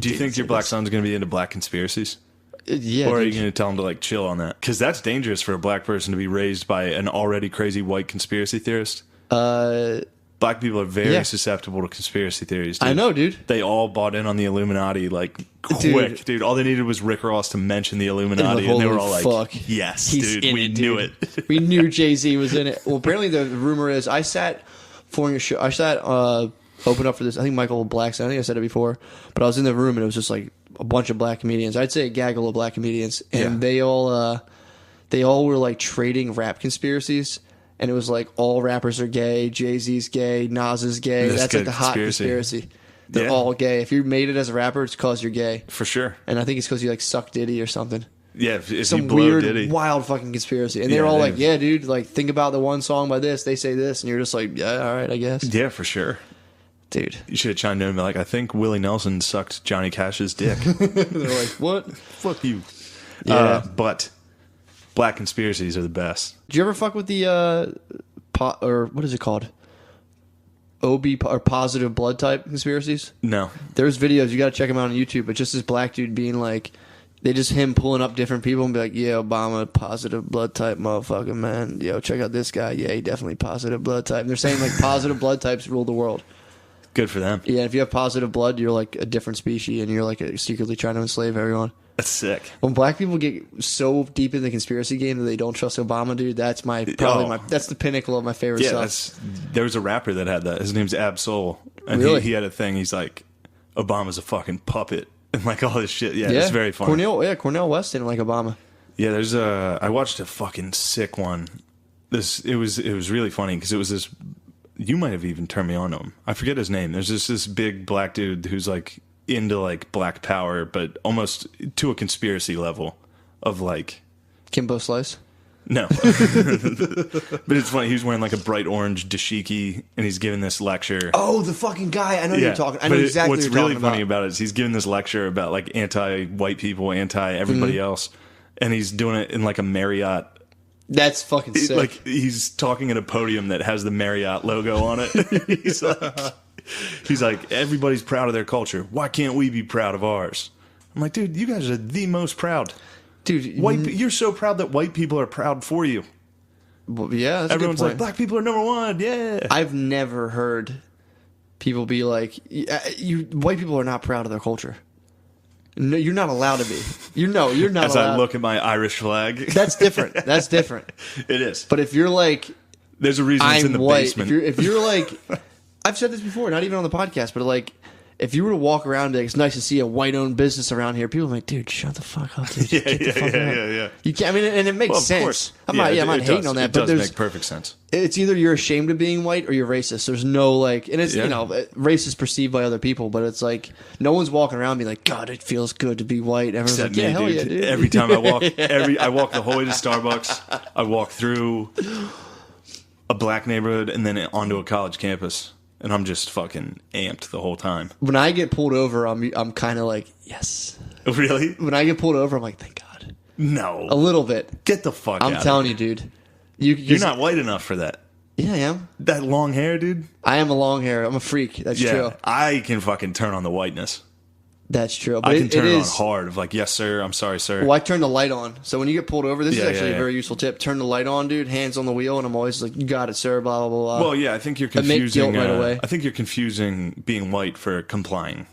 Do you think your black son's going to be into black conspiracies? Yeah. Or are you going to tell him to like chill on that? Because that's dangerous for a black person to be raised by an already crazy white conspiracy theorist. Black people are very susceptible to conspiracy theories, dude. I know, dude. They all bought in on the Illuminati like quick, dude. All they needed was Rick Ross to mention the Illuminati, and they were all like, yes, He's dude, in we it, knew dude. it. We knew Jay-Z was in it. Well, apparently the rumor is I sat open up for this. I think Michael Black said, I think I said it before, but I was in the room and it was just like a bunch of black comedians. I'd say a gaggle of black comedians, and they all were like trading rap conspiracies. And it was like all rappers are gay, Jay-Z's gay, Nas is gay. That's like the hot conspiracy. They're all gay. If you made it as a rapper, it's because you're gay. For sure. And I think it's because you like suck Diddy or something. Yeah, if some you blow weird, Diddy. wild fucking conspiracy. And they're all like, yeah, dude, like think about the one song by this. They say this. And you're just like, yeah, all right, I guess. Yeah, for sure. Dude. You should have chimed in and be like, I think Willie Nelson sucked Johnny Cash's dick. They're like, what? Fuck you. Yeah. But black conspiracies are the best. Did you ever fuck with the or what is it called? OB or positive blood type conspiracies? No. There's videos, you got to check them out on YouTube, but just this black dude being like, him pulling up different people and be like, yeah, Obama, positive blood type motherfucker, man. Yo, check out this guy. Yeah, he definitely positive blood type. And they're saying like positive blood types rule the world. Good for them. Yeah, if you have positive blood, you're like a different species and you're like secretly trying to enslave everyone. That's sick. When black people get so deep in the conspiracy game that they don't trust Obama, dude, that's that's the pinnacle of my favorite stuff. There was a rapper that had that. His name's Ab Soul. And really? he had a thing. He's like, Obama's a fucking puppet. And like all this shit. Yeah, it's very funny. Cornel West didn't like Obama. Yeah, I watched a fucking sick one. It was really funny because it was this, you might have even turned me on to him. I forget his name. There's this big black dude who's like into like black power, but almost to a conspiracy level of like Kimbo Slice. No. But it's funny. He was wearing like a bright orange dashiki, and he's giving this lecture. Oh, the fucking guy. I know you're talking. I know exactly what you're talking about. What's really funny about it is he's giving this lecture about like anti-white people, anti-everybody else, and he's doing it in like a Marriott. That's fucking sick. Like he's talking at a podium that has the Marriott logo on it. He's like, everybody's proud of their culture. Why can't we be proud of ours? I'm like, dude, you guys are the most proud. Dude, you're so proud that white people are proud for you. Well, yeah, that's everyone's a good like, black people are number one. Yeah. I've never heard people be like, white people are not proud of their culture. No, you're not allowed to be. You're not As allowed. I look at my Irish flag. That's different. That's different. It is. But if you're like, there's a reason it's in the basement. If you're like, I've said this before, not even on the podcast, but like, if you were to walk around and it's nice to see a white-owned business around here, people are like, dude, shut the fuck up, dude. Yeah. You can't, I mean, and it makes sense. I'm not hating on that, but it does make perfect sense. It's either you're ashamed of being white or you're racist. There's no like, and it's, race is perceived by other people, but it's like, no one's walking around being like, God, it feels good to be white. Everyone's Except like, yeah, me, hell dude. yeah, dude. Every time I walk, I walk the whole way to Starbucks. I walk through a black neighborhood and then onto a college campus. And I'm just fucking amped the whole time. When I get pulled over, I'm kind of like, yes. Really? When I get pulled over, I'm like, thank God. No. A little bit. Get the fuck out of here. I'm telling you, dude. You're not white enough for that. Yeah, I am. That long hair, dude? I am a long hair. I'm a freak. That's true. I can fucking turn on the whiteness. That's true. But I can turn it on hard of like, yes, sir. I'm sorry, sir. Well, I turn the light on. So when you get pulled over, this is actually a very useful tip. Turn the light on, dude. Hands on the wheel, and I'm always like, "You got it, sir." Blah blah blah. Well, yeah, I think you're confusing. Right away. I think you're confusing being white for complying.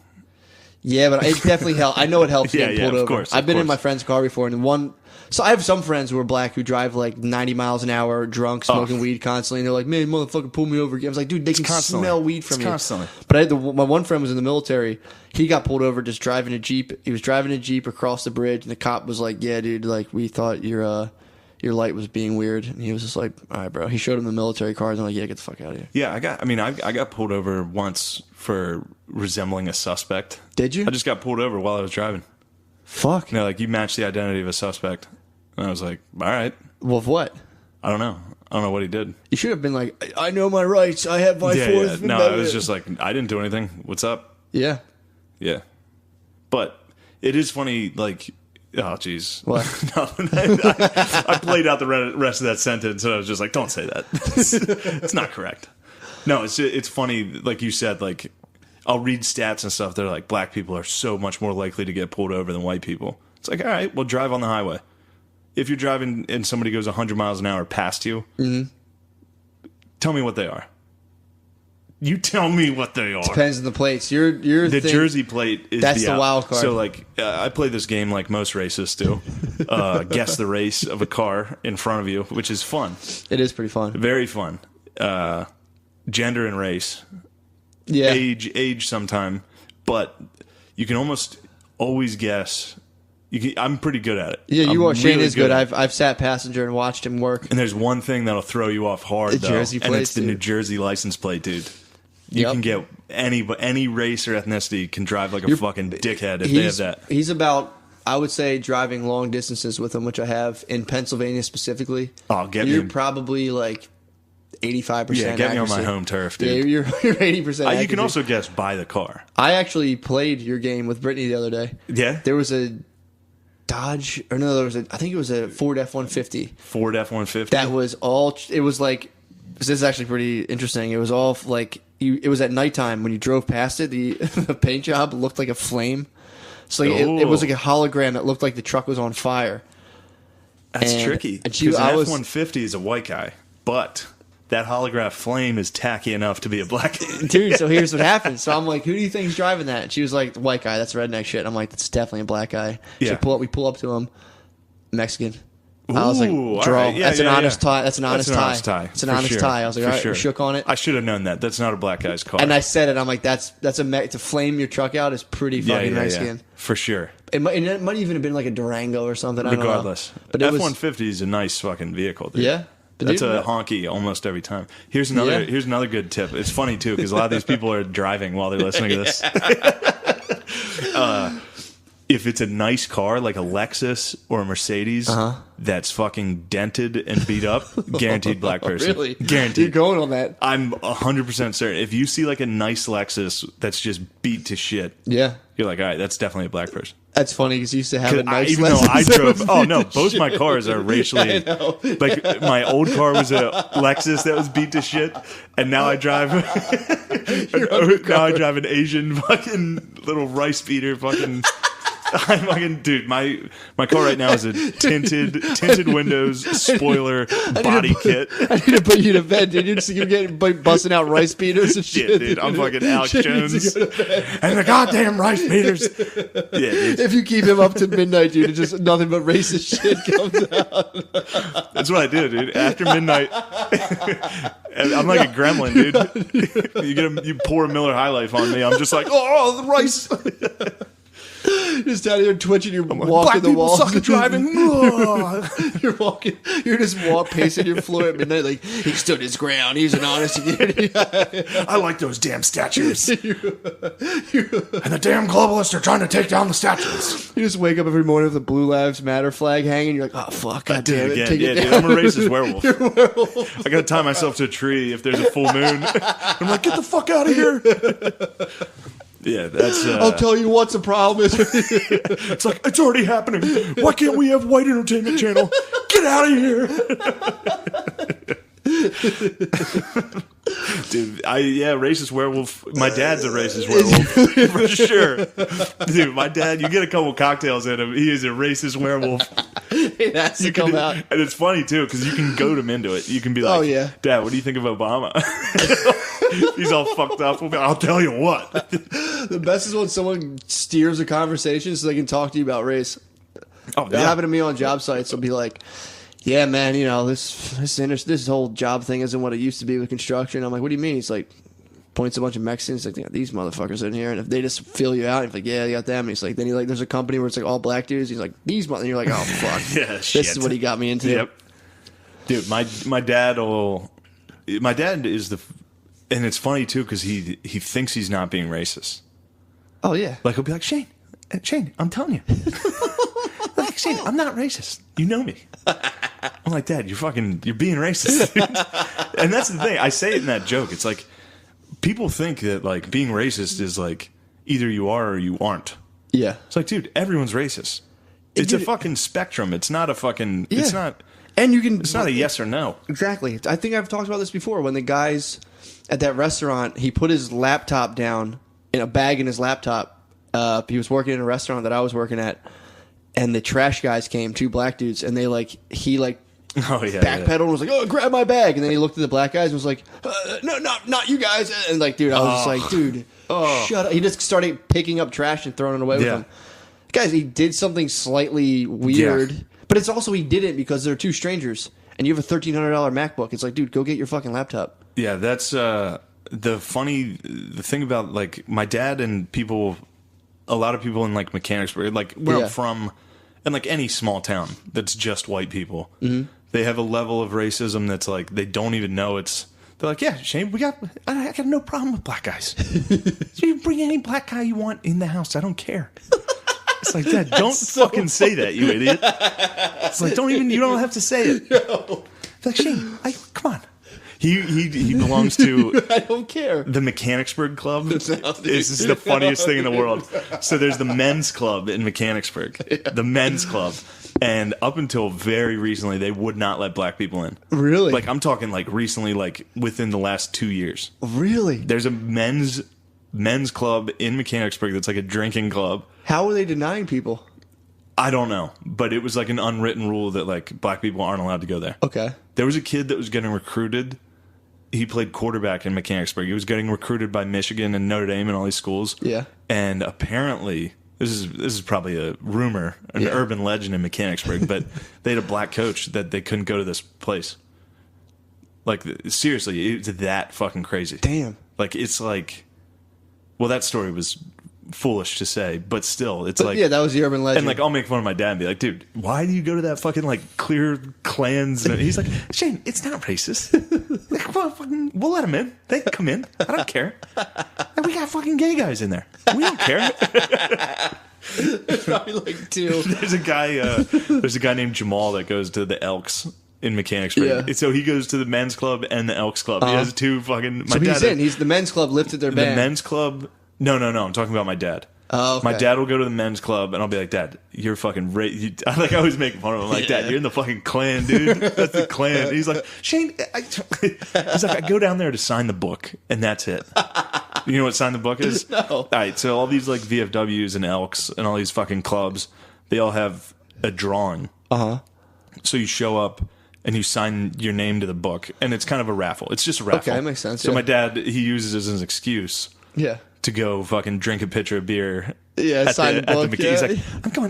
Yeah, but it definitely helps. I know it helps getting pulled over. Of course, I've been in my friend's car before, and so I have some friends who are black who drive like 90 miles an hour, drunk, smoking weed constantly, and they're like, "Man, motherfucker, pull me over again." I was like, "Dude, they can smell weed from you." Constantly. But my one friend was in the military. He got pulled over just driving a Jeep. He was driving a Jeep across the bridge, and the cop was like, "Yeah, dude, like we thought your light was being weird." And he was just like, "All right, bro." He showed him the military cards, and I'm like, "Yeah, get the fuck out of here." Yeah, I got pulled over once for resembling a suspect. Did you? I just got pulled over while I was driving. Fuck. Like you matched the identity of a suspect. And I was like, all right. Well, what? I don't know. I don't know what he did. You should have been like, I know my rights. I have my fourth. No, I was just like, I didn't do anything. What's up? Yeah. Yeah. But it is funny, like, oh, jeez. What? I played out the rest of that sentence, and I was just like, don't say that. It's not correct. No, it's funny, like you said, like, I'll read stats and stuff that are like black people are so much more likely to get pulled over than white people. It's like, all right, well, drive on the highway. If you're driving and somebody goes 100 miles an hour past you, tell me what they are. You tell me what they are. Depends on the plates. The Jersey plate is that's the wild card. So, like, I play this game like most racists do. Guess the race of a car in front of you, which is fun. It is pretty fun. Very fun. Gender and race. Yeah. Age sometime. But you can almost always guess. I'm pretty good at it. Yeah, you are. Shane really is good. I've sat passenger and watched him work. And there's one thing that'll throw you off hard, though. Jersey plates, and it's the New Jersey license plate, dude. You can get any race or ethnicity can drive like a fucking dickhead if they have that. He's about, I would say, driving long distances with him, which I have in Pennsylvania specifically. Oh, You're probably like 85%. Yeah, get me on accuracy. my home turf, dude. Yeah, you're 80%. You can also guess by the car. I actually played your game with Brittany the other day. Yeah? There was a Dodge, I think it was a Ford F-150. Ford F-150? That was all, it was like, this is actually pretty interesting. It was all like, it was at nighttime when you drove past it. The paint job looked like a flame. So like it was like a hologram that looked like the truck was on fire. That's tricky. Because an F-150 is a white guy, but that holograph flame is tacky enough to be a black guy. Dude, so here's what happened. So I'm like, who do you think's driving that? And she was like, the white guy. That's redneck shit. I'm like, that's definitely a black guy. Yeah. We pull up to him. Mexican. I was like, draw. Right. Yeah, that's an honest tie. That's an honest tie. It's an honest tie. I was like, all right, we shook on it. I should have known that. That's not a black guy's car. And I said it. I'm like, to flame your truck out is pretty fucking Mexican. Yeah. For sure. It might even have been like a Durango or something. Regardless. But F-150 is a nice fucking vehicle, dude. Yeah. That's a honky almost every time. Here's another good tip. It's funny, too, because a lot of these people are driving while they're listening to this. If it's a nice car, like a Lexus or a Mercedes, that's fucking dented and beat up, guaranteed black person. Really? Guaranteed. You're going on that. I'm 100% certain. If you see like a nice Lexus that's just beat to shit, yeah, you're like, all right, that's definitely a black person. That's funny because you used to have a nice even Lexus. Though I drove, oh no, both my cars are racially. I know. Like my old car was a Lexus that was beat to shit, and now I drive. Now I drive an Asian fucking little rice beater fucking. I'm fucking dude. My car right now is a tinted windows, spoiler, body kit. I need to put you to bed, dude. You're getting busting out rice beaters and shit. Yeah, dude. I'm fucking Alex Jones and the goddamn rice beaters. Yeah, dude. If you keep him up to midnight, dude, it's just nothing but racist shit comes out. That's what I do, dude. After midnight, I'm like a gremlin, dude. You pour a Miller High Life on me, I'm just like, oh, the rice. Just out here twitching, you're walking the wall. Suck at driving. You're walking. You're just pacing your floor at midnight. Like he stood his ground. He's an honest. I like those damn statues. And the damn globalists are trying to take down the statues. You just wake up every morning with a Blue Lives Matter flag hanging. You're like, oh fuck, God damn it, take it down. Dude, I'm a racist werewolf. You're a werewolf. I gotta tie myself to a tree if there's a full moon. I'm like, get the fuck out of here. Yeah, that's. I'll tell you what's the problem is. It's like, it's already happening. Why can't we have white entertainment channel? Get out of here. Dude, racist werewolf. My dad's a racist werewolf. For sure. Dude, my dad, you get a couple cocktails in him, he is a racist werewolf. It has to come out. And it's funny, too, because you can goad him into it. You can be like, Dad, what do you think of Obama? He's all fucked up. I'll tell you what. The best is when someone steers a conversation so they can talk to you about race. Oh, That happened to me on job sites. They'll be like, yeah, man, this whole job thing isn't what it used to be with construction. I'm like, what do you mean? He's like, points a bunch of Mexicans. He's like, these motherfuckers in here. And if they just fill you out, he's like, yeah, you got them. And he's like, there's a company where it's like all black dudes. He's like, these motherfuckers. And you're like, oh, fuck. This is what he got me into. Yep. Dude, my dad is and it's funny, too, because he thinks he's not being racist. Oh, yeah. Like, he'll be like, Shane, I'm telling you. Like, Shane, I'm not racist. You know me. I'm like, Dad, you're being racist. And that's the thing. I say it in that joke. It's like, people think that, like, being racist is, like, either you are or you aren't. Yeah. It's like, dude, everyone's racist. It's a fucking spectrum. It's not a fucking, it's not, and you can, it's not a yes or no. Exactly. I think I've talked about this before. When the guys at that restaurant, he put his laptop down in a bag in his laptop. He was working in a restaurant that I was working at, and the trash guys came, 2 black dudes, and he backpedaled and was like, "Oh, grab my bag," and then he looked at the black guys and was like, "No, not you guys," and like, dude, I was just like, dude, shut up. He just started picking up trash and throwing it away with him. Guys, he did something slightly weird, but it's also he did it because they're 2 strangers, and you have a $1,300 MacBook. It's like, dude, go get your fucking laptop. Yeah, that's the thing about like my dad and a lot of people in like Mechanicsburg, like where I'm from, and like any small town that's just white people, they have a level of racism that's like they don't even know it's. They're like, yeah, Shane, I got no problem with black guys. You can bring any black guy you want in the house. I don't care. It's like, Dad, don't fucking say that, you idiot. It's like, you don't have to say it. No. It's like, Shane, come on. He belongs to I don't care. The Mechanicsburg Club. This is the funniest thing in the world. So there's the men's club in Mechanicsburg. The men's club. And up until very recently, they would not let black people in. Really? Like, I'm talking like recently, like within the last 2 years. Really? There's a men's club in Mechanicsburg that's like a drinking club. How are they denying people? I don't know, but it was like an unwritten rule that like black people aren't allowed to go there. Okay. There was a kid that was getting recruited. He played quarterback in Mechanicsburg. He was getting recruited by Michigan and Notre Dame and all these schools. Yeah. And apparently, this is probably a rumor, an urban legend in Mechanicsburg, but they had a black coach that they couldn't go to this place. Like, seriously, it's that fucking crazy. Damn. Like, it's like, well, that story was foolish to say, but still, it's like, yeah, that was the urban legend. And like, I'll make fun of my dad and be like, dude, why do you go to that fucking like clear clans? And he's like, Shane, it's not racist. Like, well, fucking, we'll let them in. They can come in. I don't care. And we got fucking gay guys in there. We don't care. There's probably like 2. There's a guy named Jamal that goes to the Elks in Mechanicsburg. Yeah. So he goes to the men's club and the Elks club. He has 2 fucking. So he's in. He's the men's club lifted their band. The men's club. No. I'm talking about my dad. Oh, okay. My dad will go to the men's club, and I'll be like, Dad, you're fucking... I always make fun of him. I'm like, Dad, you're in the fucking Klan, dude. That's the Klan. And he's like, Shane... He's like, I go down there to sign the book, and that's it. You know what sign the book is? No. All right, so all these like VFWs and Elks and all these fucking clubs, they all have a drawing. Uh-huh. So you show up, and you sign your name to the book, and it's kind of a raffle. It's just a raffle. Okay, that makes sense. So my dad, he uses it as an excuse. Yeah. To go fucking drink a pitcher of beer. Yeah, sign the book. He's like,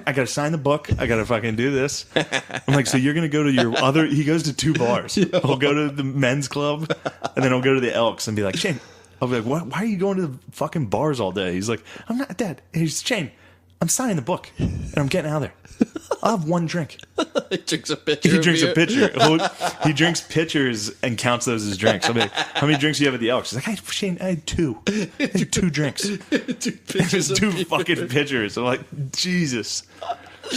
I gotta sign the book. I gotta fucking do this. I'm like, so you're gonna go to your other... He goes to 2 bars. He'll go to the men's club, and then he'll go to the Elks and be like, Shane... I'll be like, why are you going to the fucking bars all day? He's like, I'm not, Dad. He's Shane. I'm signing the book, and I'm getting out of there. I'll have 1 drink. He drinks a pitcher. He drinks pitchers and counts those as drinks. I'll be like, how many drinks do you have at the Elks? He's like, Shane, I had 2. I had 2 drinks. 2 pitchers. 2 fucking pitchers. I'm like, Jesus.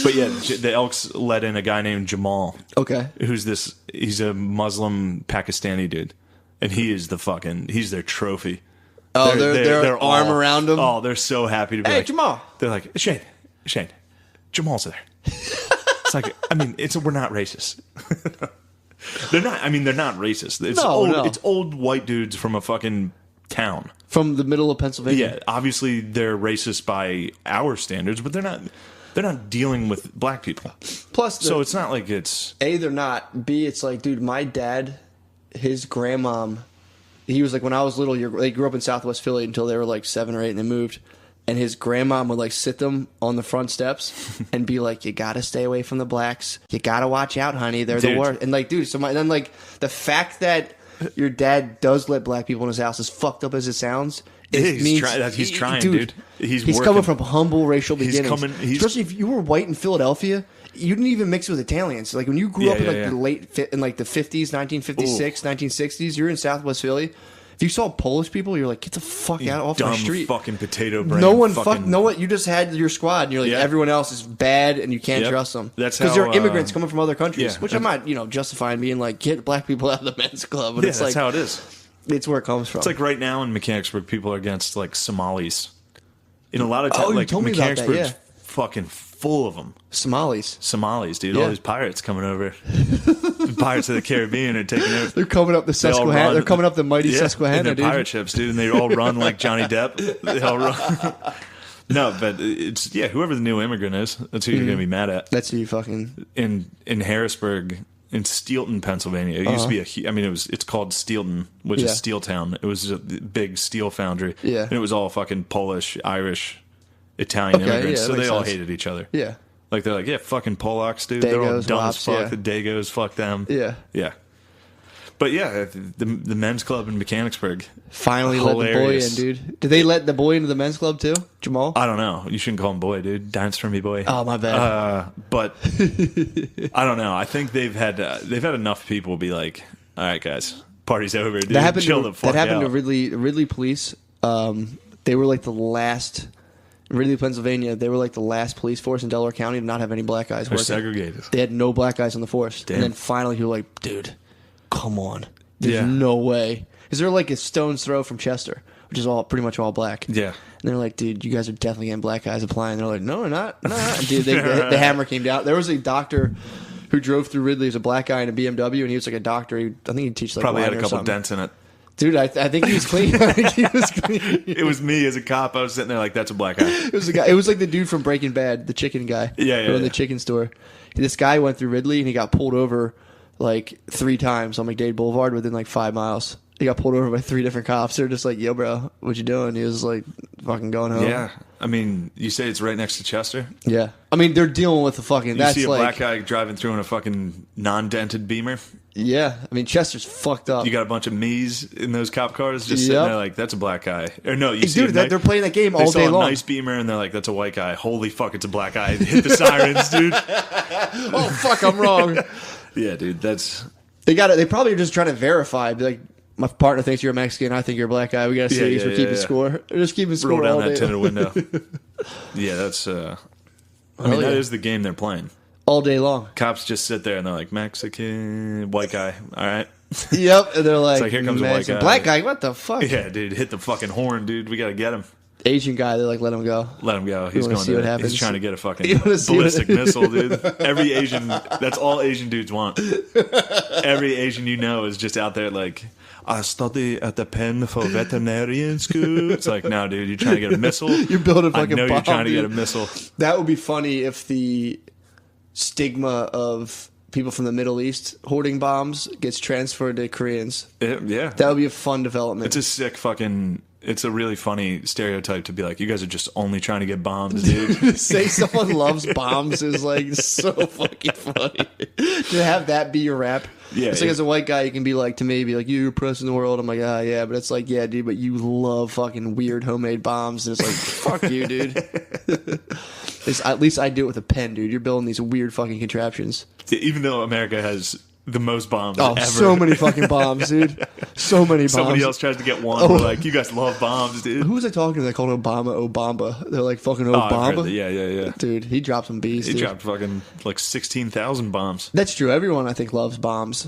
But yeah, the Elks let in a guy named Jamal. Okay. He's a Muslim Pakistani dude. And he is he's their trophy. Oh, their arm around him? Oh, they're so happy to be like, Jamal. They're like, Shane, Jamal's there. It's like, I mean, we're not racist. They're not racist. It's old white dudes from a fucking town. From the middle of Pennsylvania. Yeah, obviously they're racist by our standards, but they're not dealing with black people. Plus, so it's not like it's... A, they're not. B, it's like, dude, my dad... His grandmom, he was like, when I was little, they grew up in Southwest Philly until they were like 7 or 8 and they moved. And his grandmom would like sit them on the front steps and be like, you gotta stay away from the blacks. You gotta watch out, honey. They're the worst. And like, dude, then like the fact that your dad does let black people in his house, as fucked up as it sounds, he's trying, dude. He's coming from humble racial beginnings. Especially if you were white in Philadelphia. You didn't even mix with Italians. Like when you grew up in the 50s, 1956, 1960s, you're in Southwest Philly. If you saw Polish people, you're like, get the fuck out off my street. Fucking potato brain. You just had your squad, and you're like, everyone else is bad, and you can't trust them. That's because they're immigrants coming from other countries, which I'm not, justifying being like, get black people out of the men's club. But it's that's how it is. It's where it comes from. It's like right now in Mechanicsburg, people are against like Somalis. In a lot of times, like Mechanicsburg's fucking full of them. Somalis, dude. Yeah. All these pirates coming over. The Pirates of the Caribbean are taking over. They're coming up the Susquehanna. They're coming up the mighty Susquehanna, in their dude. pirate ships, dude, and they all run like Johnny Depp. They all run. No, but it's whoever the new immigrant is, that's who you're going to be mad at. That's who you fucking in Harrisburg, in Steelton, Pennsylvania. It used to be it's called Steelton, which is Steel Town. It was a big steel foundry. Yeah, and it was all fucking Polish, Irish, Italian immigrants. So they all hated each other. Yeah. Like, they're like, Fucking Polacks, dude. Dagos, They're all dumb wops, as fuck. The Dagos, fuck them. Yeah. Yeah. But yeah, the men's club in Mechanicsburg. Finally let the boy in, dude. Did they let the boy into the men's club too, Jamal? I don't know. You shouldn't call him boy, dude. Dance for me, boy. Oh, my bad. But I don't know. I think they've had enough people be like, all right, guys, party's over, dude. That happened to Ridley police. They were like the last... Ridley, Pennsylvania, they were like the last police force in Delaware County to not have any black guys They're working. segregated. They had no black guys on the force. Damn. And then finally, people were like, dude, come on. There's Yeah. no way. Because they're like a stone's throw from Chester, which is all pretty much all black. Yeah. And they're like, dude, you guys are definitely getting black guys applying. They're like, no, we're not. No, and dude, the hammer came down. There was a doctor who drove through Ridley as a black guy in a BMW, and he was like a doctor. I think he'd teach like Probably had a wine or couple something. dents in it. Dude, I think he was clean. I think he was clean. It was me as a cop. I was sitting there like, that's a black guy. It was the guy. It was like the dude from Breaking Bad, the chicken guy. Yeah, who owned the chicken store. This guy went through Ridley and he got pulled over like 3 times on McDade Boulevard within like 5 miles. He got pulled over by 3 different cops. They're just like, "Yo, bro, what you doing?" He was like, "Fucking going home." Yeah. I mean, you say it's right next to Chester? Yeah. I mean, they're dealing with the fucking. You That's see a like, black guy driving through in a fucking non-dented Beamer? yeah. I mean, Chester's fucked up. You got a bunch of me's in those cop cars just sitting there like, that's a black guy. Or no, you see dude, they're playing that game all day long. A nice Beamer and they're like, that's a white guy. Holy fuck, it's a black guy. Hit the sirens, dude. Oh fuck, I'm wrong. Yeah, dude, that's... They probably are just trying to verify. Be like, my partner thinks you're a Mexican. I think you're a black guy. We got to see. We're keeping score. They're just keeping score. Roll down all that day tinted window. Yeah, that's... I mean, that is the game they're playing. All day long. Cops just sit there and they're like, Mexican, white guy. All right. Yep. And they're like, It's like, here comes a white guy. Black guy. What the fuck? Yeah, dude, hit the fucking horn, dude. We got to get him. Asian guy. They're like, let him go. Let him go. He's wanna going see what to. happens? He's trying to get a fucking You wanna see ballistic what- missile, dude. Every Asian. That's all Asian dudes want. Every Asian you know is just out there like, I study at the Penn for veterinarian school. It's like, no, dude, you're trying to get a missile. You're building a fucking I know bomb, you're trying to dude. get a missile. That would be funny if the stigma of people from the Middle East hoarding bombs gets transferred to Koreans. Yeah, That would be a fun development. it's a sick fucking. It's a really funny stereotype to be like, you guys are just only trying to get bombs, dude. To say someone loves bombs is like so fucking funny. To have that be your rap. Yeah, It's like as a white guy, you can be like, to me, be like, you're oppressing the world. I'm like, ah, yeah. But it's like, yeah, dude, but you love fucking weird homemade bombs. And it's like, fuck you, dude. At least I do it with a pen, dude. You're building these weird fucking contraptions. Even though America has the most bombs Oh, ever. so many fucking bombs, dude. So many bombs. Somebody else tries to get one. Oh. We're like, you guys love bombs, dude. Who was I talking to that called Obama? They're like, fucking Oh, I've heard Obama? that. Yeah. Dude, he dropped some bees, He dude. dropped fucking like 16,000 bombs. That's true. Everyone, I think, loves bombs.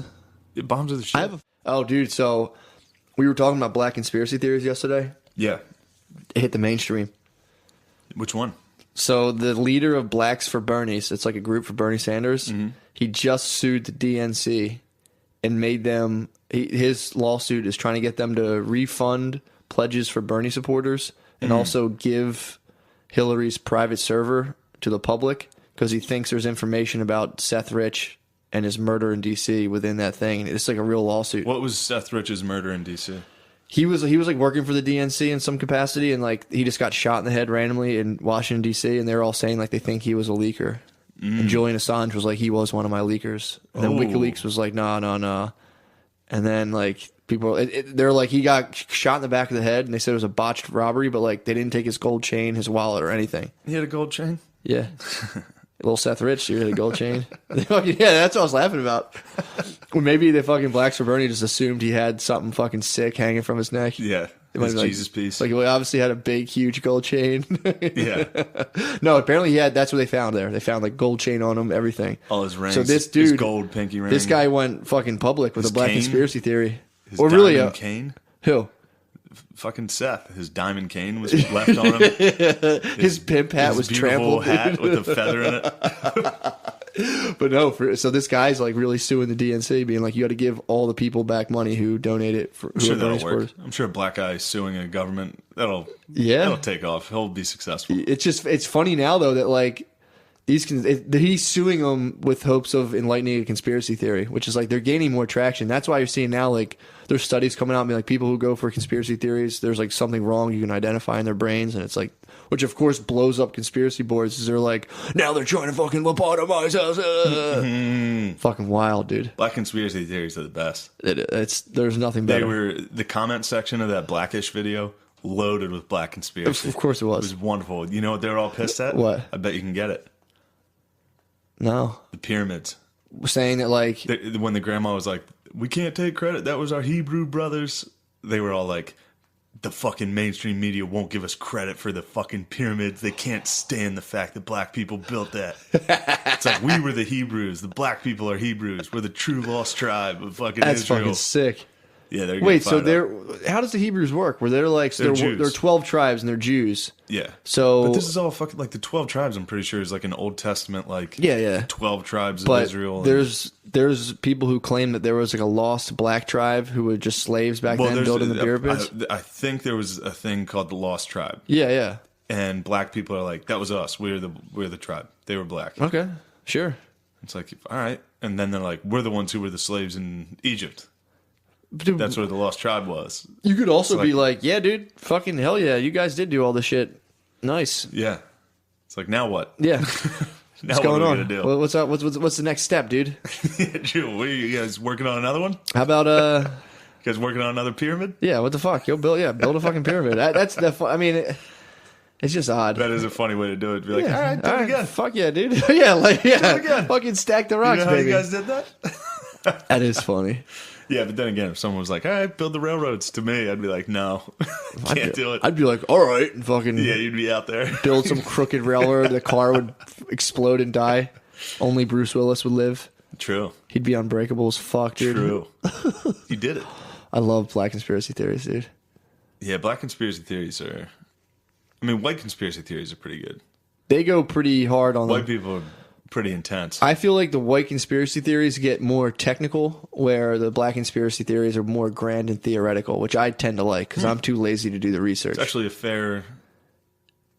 Bombs are the shit. Oh, dude, so we were talking about black conspiracy theories yesterday. Yeah. It hit the mainstream. Which one? So the leader of Blacks for Bernie, so it's like a group for Bernie Sanders, he just sued the DNC and made them, his lawsuit is trying to get them to refund pledges for Bernie supporters and also give Hillary's private server to the public because he thinks there's information about Seth Rich and his murder in D.C. within that thing. It's like a real lawsuit. What was Seth Rich's murder in D.C.? He was like working for the DNC in some capacity, and like he just got shot in the head randomly in Washington D.C. And they're all saying like they think he was a leaker. And Julian Assange was like, he was one of my leakers. And then WikiLeaks was like, no. And then like people, they're like, he got shot in the back of the head, and they said it was a botched robbery, but like they didn't take his gold chain, his wallet, or anything. He had a gold chain? Yeah. Little Seth Rich, you had a gold chain. Yeah, that's what I was laughing about. Well, maybe the fucking Blacks for Bernie just assumed he had something fucking sick hanging from his neck. Yeah. It might His be like- Jesus piece. Like, he obviously had a big, huge gold chain. Yeah. No, apparently he had, that's what they found there. They found like gold chain on him, everything. All his rings. So this his dude, gold pinky ring. this guy went fucking public with His a black cane? conspiracy theory. His Or really, diamond cane. who? fucking Seth. His diamond cane was left on him. His pimp hat was trampled. Hat with a feather in it. But no, so this guy's like really suing the DNC, being like, you got to give all the people back money who donate it. I'm sure that'll work. I'm sure a black guy suing a government, that'll take off. He'll be successful. It's funny now though that like he's suing them with hopes of enlightening a conspiracy theory, which is like they're gaining more traction. That's why you're seeing now like there's studies coming out and be like people who go for conspiracy theories, there's like something wrong you can identify in their brains, and it's like, which of course blows up conspiracy boards, is they're like, now they're trying to fucking lobotomize us. Fucking wild, dude. Black conspiracy theories are the best. There's nothing better. They were the comment section of that Blackish video loaded with black conspiracy. Of course it was. It was wonderful. You know what they were all pissed at? What? I bet you can get it. No. The pyramids. Saying that like when the grandma was like, we can't take credit, that was our Hebrew brothers, they were all like, the fucking mainstream media won't give us credit for the fucking pyramids. They can't stand the fact that black people built that. It's like, we were the Hebrews. The black people are Hebrews. We're the true lost tribe of fucking That's Israel. Fucking sick. Yeah, they're wait. So how does the Hebrews work? Where they're like they're 12 tribes and they're Jews. Yeah. So, but this is all fucking like the 12 tribes. I'm pretty sure is like an Old Testament like 12 tribes of Israel. There's people who claim that there was like a lost black tribe who were just slaves back then building the pyramids. I think there was a thing called the Lost Tribe. Yeah. And black people are like, that was us. We're the tribe. They were black. Okay, sure. It's like, all right. And then they're like, we're the ones who were the slaves in Egypt. Dude, that's where the Lost Tribe was. You could also be like, yeah, dude, fucking hell yeah, you guys did do all this shit. Nice. Yeah. It's like, now what? Yeah. Now what's going on? Do? What's up? What's the next step, dude? What are you guys working on another one? How about you guys working on another pyramid? Yeah. What the fuck? Build a fucking pyramid. I mean, it's just odd. That is a funny way to do it. Be like, all right, do it again. Fuck yeah, dude. yeah. Fucking stack the rocks, you know baby. How you guys did that? That is funny. Yeah, but then again, if someone was like, all right, build the railroads to me, I'd be like, no, can't do it. I'd be like, all right, and fucking you'd be out there. Build some crooked railroad, the car would explode and die. Only Bruce Willis would live. True. He'd be unbreakable as fuck, dude. True. You did it. I love black conspiracy theories, dude. Yeah, black conspiracy theories are... I mean, white conspiracy theories are pretty good. They go pretty hard on white people are pretty intense. I feel like the white conspiracy theories get more technical, where the black conspiracy theories are more grand and theoretical, which I tend to like because I'm too lazy to do the research. It's actually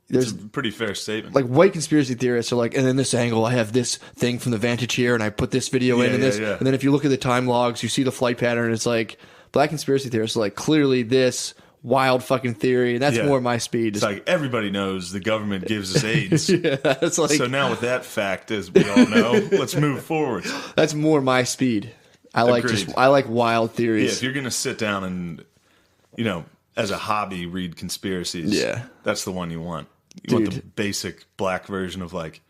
There's a pretty fair statement. Like white conspiracy theorists are like, and then this angle, I have this thing from the vantage here, and I put this video in, and this, and then if you look at the time logs, you see the flight pattern. It's like black conspiracy theorists are like, clearly this wild fucking theory, and that's more my speed. It's like everybody knows the government gives us AIDS. It's like, so now with that fact, as we all know, let's move forward. That's more my speed. I like wild theories. Yeah, if you're gonna sit down and, as a hobby, read conspiracies, that's the one you want. You want the basic black version of like,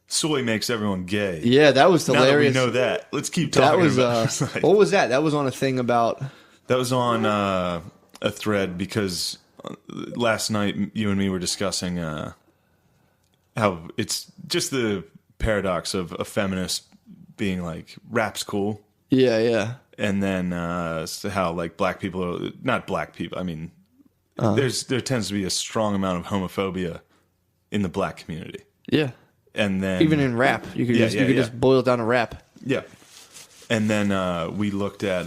soy makes everyone gay. Yeah, that was hilarious. Now that we know that, let's keep talking about it. What was that? That was on a thing about... That was on a thread because last night you and me were discussing how it's just the paradox of a feminist being like, rap's cool. Yeah. And then how like black people are... Not black people, I mean... There tends to be a strong amount of homophobia in the black community. Yeah. And then even in rap, you could just boil it down to rap. Yeah. And then we looked at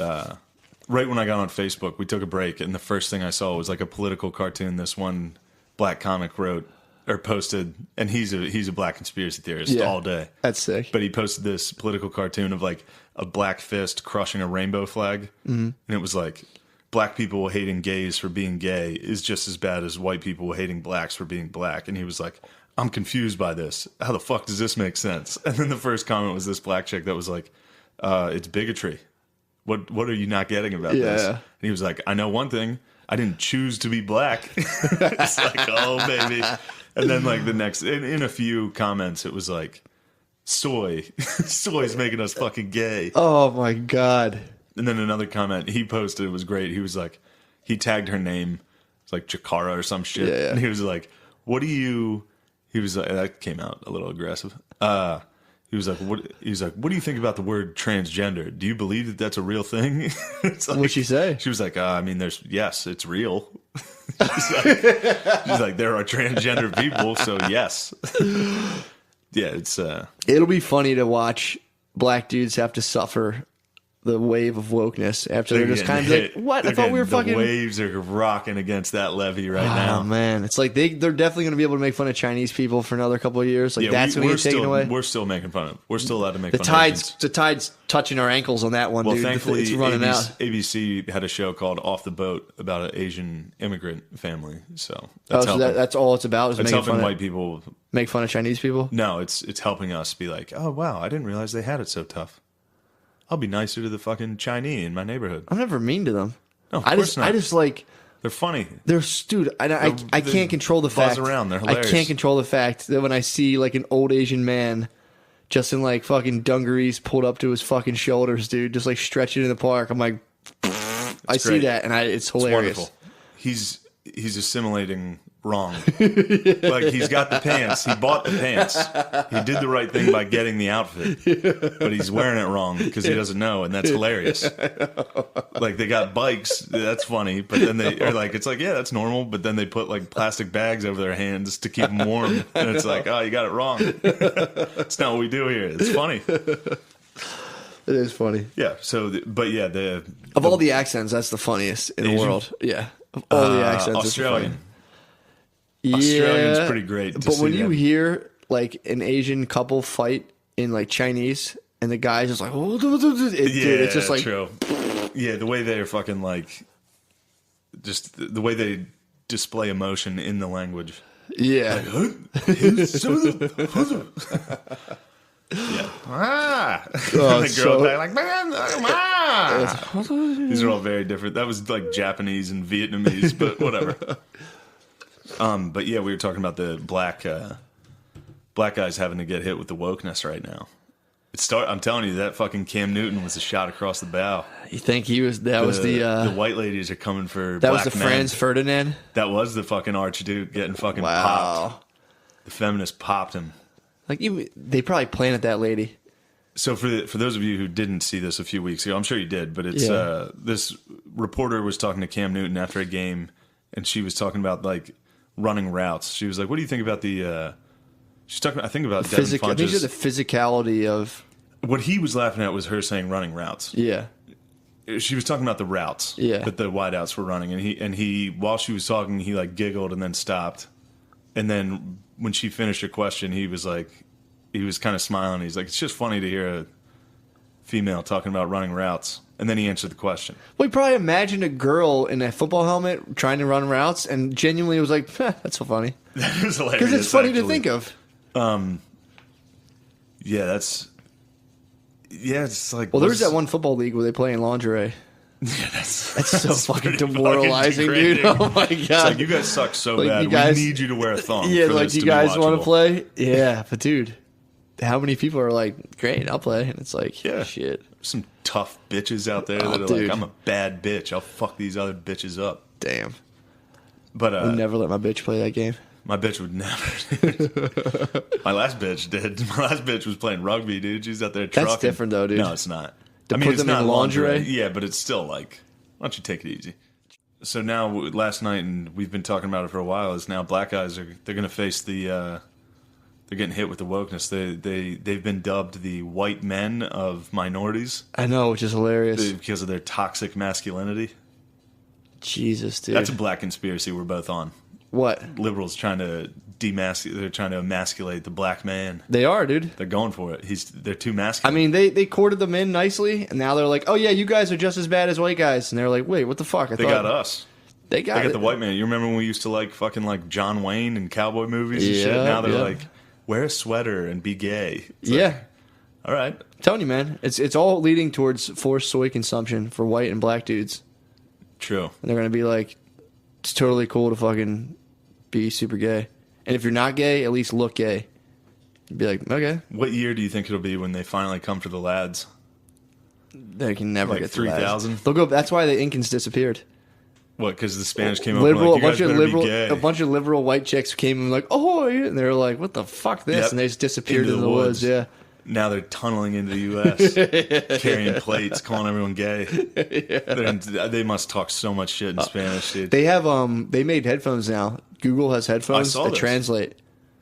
right when I got on Facebook, we took a break, and the first thing I saw was like a political cartoon this one black comic wrote or posted, and he's a black conspiracy theorist all day. That's sick. But he posted this political cartoon of like a black fist crushing a rainbow flag, and it was like, black people hating gays for being gay is just as bad as white people hating blacks for being black. And he was like, I'm confused by this. How the fuck does this make sense? And then the first comment was this black chick that was like, it's bigotry. What are you not getting about this? And he was like, I know one thing. I didn't choose to be black. It's like, oh, baby. And then like the next, in a few comments, it was like, soy's making us fucking gay. Oh, my God. And then another comment he posted was great. He was like, he tagged her name. It's like Chikara or some shit. And he was like, he was like, that came out a little aggressive. He He was like, "What?" He's like, "What do you think about the word transgender? Do you believe that that's a real thing?" It's like, What'd she say? She was like, I mean, yes, it's real." she's like, "There are transgender people, so yes." Yeah, it's. It'll be funny to watch black dudes have to suffer the wave of wokeness after they're just kind of like, what? I thought we were fucking. The waves are rocking against that levee right now. Oh man, it's like they're definitely going to be able to make fun of Chinese people for another couple of years. Like that's going to get taken away. We're still making fun of. We're still allowed to make fun of Asians. The tide's touching our ankles on that one. Well, dude. thankfully, it's running out. ABC had a show called Off the Boat about an Asian immigrant family. So that's that's all it's about. Is it's making helping white people make fun of Chinese people. No, it's helping us be like, oh wow, I didn't realize they had it so tough. I'll be nicer to the fucking Chinese in my neighborhood. I'm never mean to them. No, of course not. I just like they're funny. Dude. I can't control the fact. Around. They're hilarious. I can't control the fact that when I see like an old Asian man, just in like fucking dungarees pulled up to his fucking shoulders, dude, just like stretching in the park. I'm like, I see that, and it's hilarious. It's wonderful. He's assimilating wrong. Like he's got the pants. He bought the pants. He did the right thing by getting the outfit, but he's wearing it wrong because he doesn't know, and that's hilarious. Like they got bikes. That's funny, but then they are like, it's like, yeah, that's normal. But then they put like plastic bags over their hands to keep them warm, and it's like, oh, you got it wrong. It's not what we do here. It's funny. It is funny. Yeah. So, but yeah, of all the accents, that's the funniest in the world. Yeah. Of all the accents, Australian. Yeah, Australian's pretty great. But when you hear like an Asian couple fight in like Chinese, and the guy's just like, dude, it's just like, true. Yeah, the way they're fucking like, just the way they display emotion in the language. Yeah. Yeah. Ah. Oh, the girl back like, ah. These are all very different. That was like Japanese and Vietnamese, but whatever. But yeah, we were talking about the black guys having to get hit with the wokeness right now. I'm telling you, that fucking Cam Newton was a shot across the bow. You think he was? That was the white ladies are coming for. That black was the men. Franz Ferdinand. That was the fucking archduke getting fucking Wow. popped. The feminists popped him. Like they probably planted that lady. So for those of you who didn't see this a few weeks ago, I'm sure you did, but it's this reporter was talking to Cam Newton after a game, and she was talking about like running routes. She was like, "What do you think about the?" She's talking, I think, about Devin Funchess. I think the physicality of what he was laughing at was her saying running routes. Yeah, she was talking about the routes. Yeah, that the wideouts were running, and he while she was talking, he like giggled and then stopped, and then when she finished her question, he was kind of smiling. He's like, it's just funny to hear a female talking about running routes. And then he answered the question. Well, he probably imagined a girl in a football helmet trying to run routes and genuinely was like, that's so funny. That is hilarious. Because it's funny to think of. Yeah, it's like... Well, there's that one football league where they play in lingerie. Yeah, that's so fucking demoralizing, dude. Oh my god! It's like, you guys suck so bad. We need you to wear a thong. Yeah, for like this you to guys be want to watchable. play? Yeah, but dude, how many people are like, great, I'll play, and it's like, yeah, shit. Some tough bitches out there that are dude. like, I'm a bad bitch. I'll fuck these other bitches up. Damn. But I would never let my bitch play that game. My bitch would never. My last bitch did. My last bitch was playing rugby, dude. She's out there trucking. That's different though, dude. No, it's not. To put it's them not in lingerie? Yeah, but it's still like, why don't you take it easy? So now, last night, and we've been talking about it for a while, is now black guys they're going to face the, they're getting hit with the wokeness. They've been dubbed the white men of minorities. I know, which is hilarious. Because of their toxic masculinity. Jesus, dude. That's a black conspiracy we're both on. What? Liberals trying to they're trying to emasculate the black man. They are, dude. They're going for it. They're too masculine. I mean, they courted them in nicely, and now they're like, oh yeah, you guys are just as bad as white guys. And they're like, wait, what the fuck? They got us. They got the white man. You remember when we used to like fucking like John Wayne and cowboy movies and shit? Now they're like, wear a sweater and be gay. It's like, all right. I'm telling you, man. It's all leading towards forced soy consumption for white and black dudes. True. And they're going to be like, it's totally cool to fucking be super gay. And if you're not gay, at least look gay. You'd be like, okay. What year do you think it'll be when they finally come for the lads? They can never Like get 3,000? They'll go. That's why the Incans disappeared. What? Because the Spanish came up and like, you guys better be gay. A bunch of liberal white chicks came and like, oh, and they were like, what the fuck this? Yep. And they just disappeared Into in the the woods. Yeah. Now they're tunneling into the U.S., carrying plates, calling everyone gay. They must talk so much shit in Spanish, dude. They have they made headphones now. Google has headphones that translate.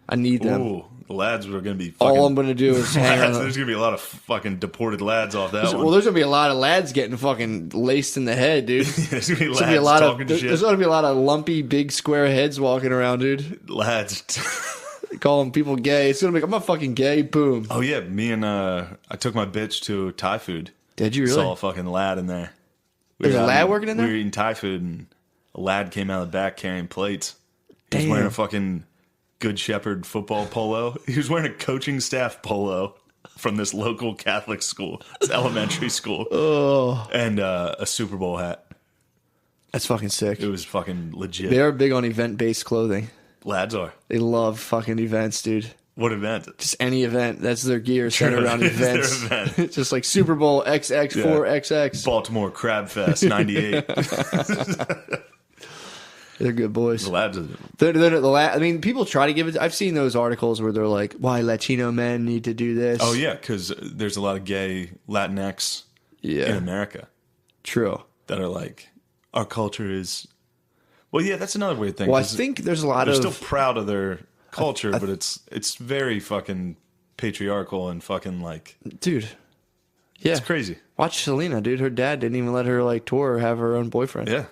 I need them. Ooh, the lads are going to be fucking... All I'm going to do is hang on. There's going to be a lot of fucking deported lads off that one. Well, there's going to be a lot of lads getting fucking laced in the head, dude. There's going to be lads talking shit. There's going to be a lot of lumpy, big, square heads walking around, dude. Lads. Calling people gay. It's going to be, I'm not fucking gay, boom. Oh, yeah. Me and... I took my bitch to Thai food. Did you really? Saw a fucking lad in there. There's a lad working in there? We were eating Thai food, and a lad came out of the back carrying plates. Damn. He was wearing a fucking Good Shepherd football polo. He was wearing a coaching staff polo from this local Catholic school. It's elementary school. Oh. And a Super Bowl hat. That's fucking sick. It was fucking legit. They are big on event-based clothing. Lads are. They love fucking events, dude. What event? Just any event. That's their gear centered around events. Their event. Just like Super Bowl XX4XX. Baltimore Crab Fest 98. They're good boys. The lads are... I mean, people try to give it... I've seen those articles where they're like, why Latino men need to do this. Oh, yeah, because there's a lot of gay Latinx in America. True. That are like, our culture is... Well, yeah, that's another weird thing. Well, I think there's a lot they're of... They're still proud of their culture, but it's very fucking patriarchal and fucking like... Dude. Yeah. It's crazy. Watch Selena, dude. Her dad didn't even let her like tour or have her own boyfriend. Yeah.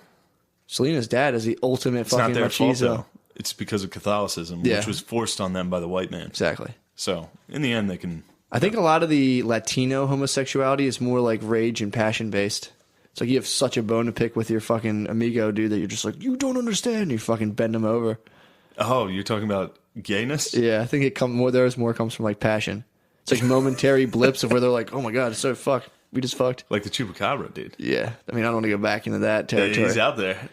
Selena's dad is the ultimate fucking their fault, machismo. though. It's because of Catholicism, which was forced on them by the white man. Exactly. So, in the end, they can... I think a lot of the Latino homosexuality is more like rage and passion based. It's like you have such a bone to pick with your fucking amigo, dude, that you're just like, you don't understand. And you fucking bend him over. Oh, you're talking about gayness? Yeah, I think it more comes from like passion. It's like momentary blips of where they're like, oh my god, it's so fucked. We just fucked. Like the Chupacabra, dude. Yeah. I mean, I don't want to go back into that territory. He's out there.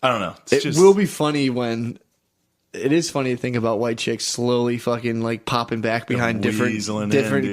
I don't know. It will be funny when... It is funny to think about white chicks slowly fucking like popping back behind different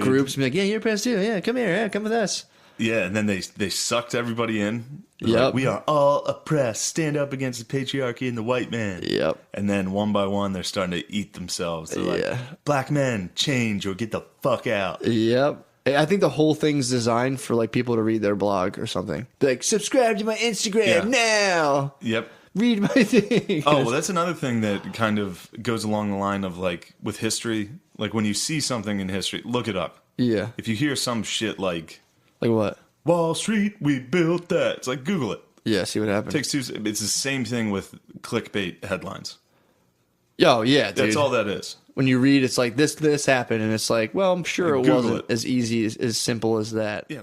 groups and be like, yeah, you're past too. Yeah, come here. Yeah, come with us. Yeah, and then they sucked everybody in. Yeah, like, we are all oppressed. Stand up against the patriarchy and the white man. Yep. And then one by one, they're starting to eat themselves. They're like, black men, change or get the fuck out. Yep. I think the whole thing's designed for like people to read their blog or something. Be like, subscribe to my Instagram now. Yep. Read my thing. Oh, well, that's another thing that kind of goes along the line of like with history. Like when you see something in history, look it up. Yeah. If you hear some shit like what? Wall Street, we built that. It's like Google it. Yeah, see what happens. It's the same thing with clickbait headlines. Oh, yeah, dude. That's all that is. When you read, it's like this happened, and it's like, well, I'm sure it wasn't as easy as simple as that. Yeah.